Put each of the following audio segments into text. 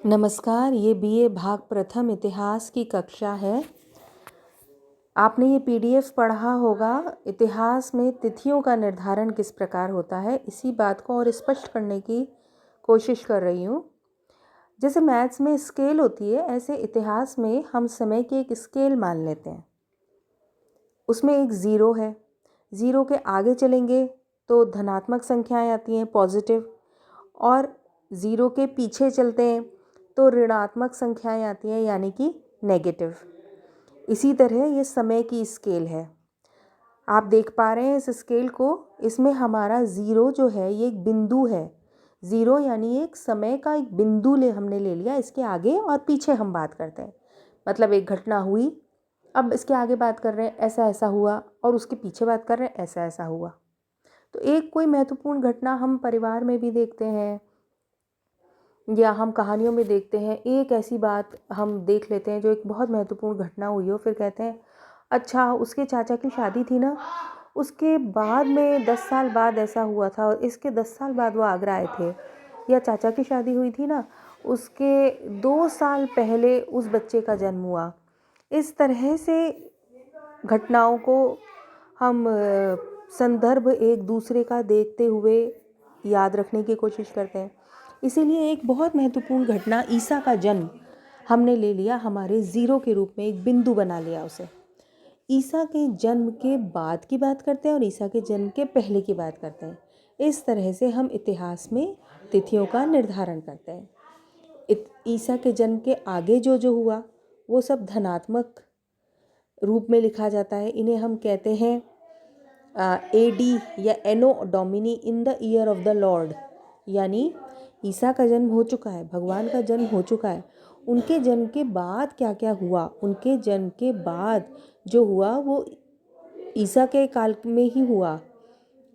नमस्कार, ये बीए भाग प्रथम इतिहास की कक्षा है। आपने ये पीडीएफ पढ़ा होगा। इतिहास में तिथियों का निर्धारण किस प्रकार होता है, इसी बात को और स्पष्ट करने की कोशिश कर रही हूँ। जैसे मैथ्स में स्केल होती है, ऐसे इतिहास में हम समय की एक स्केल मान लेते हैं। उसमें एक ज़ीरो है, ज़ीरो के आगे चलेंगे तो धनात्मक संख्याएं आती हैं, पॉजिटिव, और ज़ीरो के पीछे चलते हैं तो ऋणात्मक संख्याएं आती हैं, यानी कि नेगेटिव। इसी तरह ये समय की स्केल है। आप देख पा रहे हैं इस स्केल को। इसमें हमारा ज़ीरो जो है ये एक बिंदु है। ज़ीरो यानी एक समय का एक बिंदु हमने ले लिया। इसके आगे और पीछे हम बात करते हैं, मतलब एक घटना हुई, अब इसके आगे बात कर रहे हैं ऐसा ऐसा हुआ, और उसके पीछे बात कर रहे हैं ऐसा ऐसा हुआ। तो एक कोई महत्वपूर्ण घटना हम परिवार में भी देखते हैं या हम कहानियों में देखते हैं। एक ऐसी बात हम देख लेते हैं जो एक बहुत महत्वपूर्ण घटना हुई हो, फिर कहते हैं अच्छा उसके चाचा की शादी थी ना, उसके बाद में 10 साल बाद ऐसा हुआ था, और इसके 10 साल बाद वो आगरा आए थे। या चाचा की शादी हुई थी ना, उसके 2 साल पहले उस बच्चे का जन्म हुआ। इस तरह से घटनाओं को हम संदर्भ एक दूसरे का देखते हुए याद रखने की कोशिश करते हैं। इसीलिए एक बहुत महत्वपूर्ण घटना ईसा का जन्म हमने ले लिया, हमारे ज़ीरो के रूप में एक बिंदु बना लिया उसे। ईसा के जन्म के बाद की बात करते हैं और ईसा के जन्म के पहले की बात करते हैं। इस तरह से हम इतिहास में तिथियों का निर्धारण करते हैं। ईसा के जन्म के आगे जो जो हुआ वो सब धनात्मक रूप में लिखा जाता है। इन्हें हम कहते हैं एडी या anno domini, in the year of the lord. यानी ईसा का जन्म हो चुका है, भगवान का जन्म हो चुका है, उनके जन्म के बाद क्या क्या हुआ, उनके जन्म के बाद जो हुआ वो ईसा के काल में ही हुआ,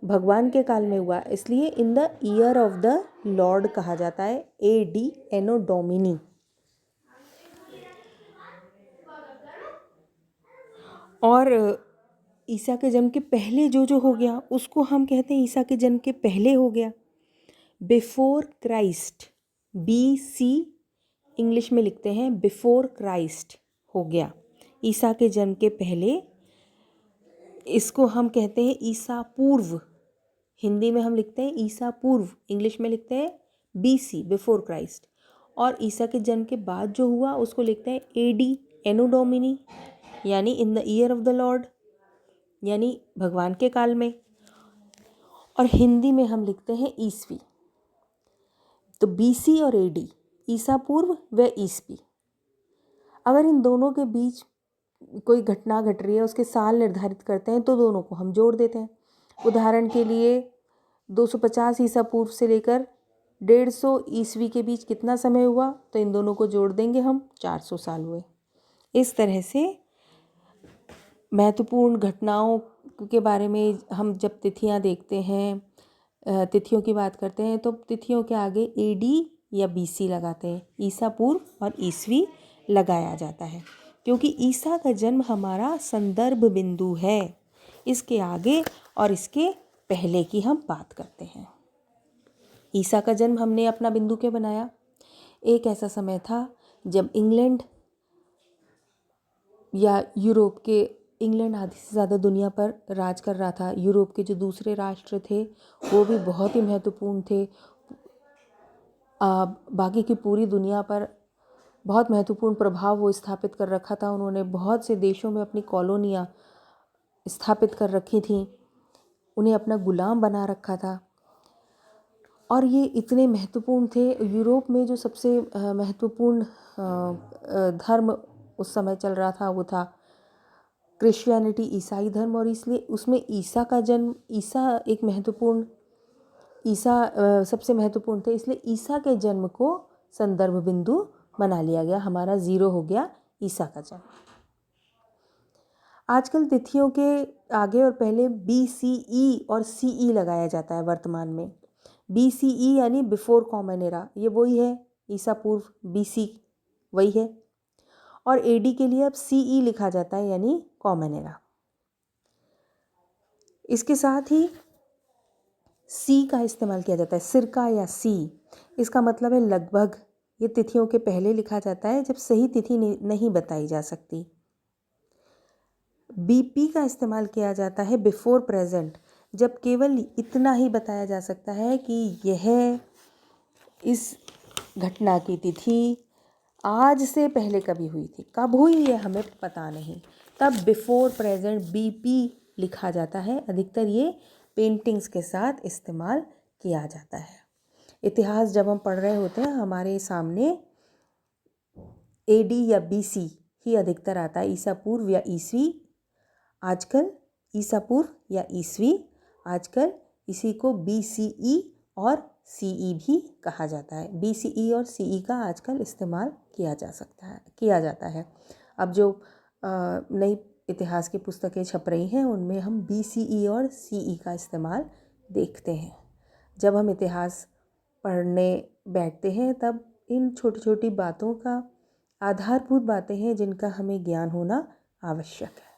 भगवान के काल में हुआ। इसलिए इन the year of the Lord कहा जाता है, एडी एनो डोमिनी। और ईसा के जन्म के पहले जो जो हो गया उसको हम कहते हैं ईसा के जन्म के पहले हो गया, before Christ. B C English में लिखते हैं, बिफोर क्राइस्ट हो गया, ईसा के जन्म के पहले। इसको हम कहते हैं ईसा पूर्व। हिंदी में हम लिखते हैं ईसा पूर्व, इंग्लिश में लिखते हैं बीसी, बिफोर क्राइस्ट। और ईसा के जन्म के बाद जो हुआ उसको लिखते हैं एडी एनो डोमिनी, यानी इन the year of the lord, यानी भगवान के काल में। और हिंदी में हम लिखते हैं ईसवी। तो बीसी और एडी, ईसा पूर्व व ईसवी। अगर इन दोनों के बीच कोई घटना घट रही है, उसके साल निर्धारित करते हैं तो दोनों को हम जोड़ देते हैं। उदाहरण के लिए 250 ईसा पूर्व से लेकर 150 ईस्वी के बीच कितना समय हुआ, तो इन दोनों को जोड़ देंगे हम, 400 साल हुए। इस तरह से महत्वपूर्ण घटनाओं के बारे में हम जब तिथियां देखते हैं, तिथियों की बात करते हैं, तो तिथियों के आगे एडी या बीसी लगाते हैं, ईसा पूर्व और ईसवी लगाया जाता है, क्योंकि ईसा का जन्म हमारा संदर्भ बिंदु है। इसके आगे और इसके पहले की हम बात करते हैं। ईसा का जन्म हमने अपना बिंदु क्यों बनाया? एक ऐसा समय था जब इंग्लैंड या यूरोप के, इंग्लैंड आधी से ज़्यादा दुनिया पर राज कर रहा था। यूरोप के जो दूसरे राष्ट्र थे वो भी बहुत ही महत्वपूर्ण थे, बाकी की पूरी दुनिया पर बहुत महत्वपूर्ण प्रभाव वो स्थापित कर रखा था। उन्होंने बहुत से देशों में अपनी कॉलोनियाँ स्थापित कर रखी थीं, उन्हें अपना गुलाम बना रखा था, और ये इतने महत्वपूर्ण थे। यूरोप में जो सबसे महत्वपूर्ण धर्म उस समय चल रहा था वो था क्रिश्चियनिटी, ईसाई धर्म, और इसलिए उसमें ईसा का जन्म, ईसा एक महत्वपूर्ण, ईसा सबसे महत्वपूर्ण थे। इसलिए ईसा के जन्म को संदर्भ बिंदु बना लिया गया, हमारा ज़ीरो हो गया ईसा का जन्म। आजकल तिथियों के आगे और पहले BCE और CE लगाया जाता है वर्तमान में। BCE यानी बिफोर कॉमन एरा, ये वही है, ईसा पूर्व BC वही है, और AD के लिए अब CE लिखा जाता है, यानी कॉमन एरा। इसके साथ ही C का इस्तेमाल किया जाता है, सिरका या C। इसका मतलब है लगभग ये तिथियों के पहले लिखा जाता है जब सही तिथि नहीं बताई जा सकती। बीपी का इस्तेमाल किया जाता है बिफोर प्रेजेंट, जब केवल इतना ही बताया जा सकता है कि यह इस घटना की तिथि आज से पहले कभी हुई थी, कब हुई ये हमें पता नहीं, तब बिफोर प्रेजेंट बीपी लिखा जाता है। अधिकतर ये पेंटिंग्स के साथ इस्तेमाल किया जाता है। इतिहास जब हम पढ़ रहे होते हैं हमारे सामने एडी या बीसी ही अधिकतर आता है, ईसा पूर्व या ईसवी। आजकल ईसा पूर्व या ईसवी, आजकल इसी को बीसीई और सीई भी कहा जाता है। बीसीई और सीई का आजकल इस्तेमाल किया जाता है। अब जो नई इतिहास की पुस्तकें छप रही हैं उनमें हम बीसीई और सीई का इस्तेमाल देखते हैं। जब हम इतिहास पढ़ने बैठते हैं तब इन छोटी छोटी बातों का आधारभूत बातें हैं जिनका हमें ज्ञान होना आवश्यक है।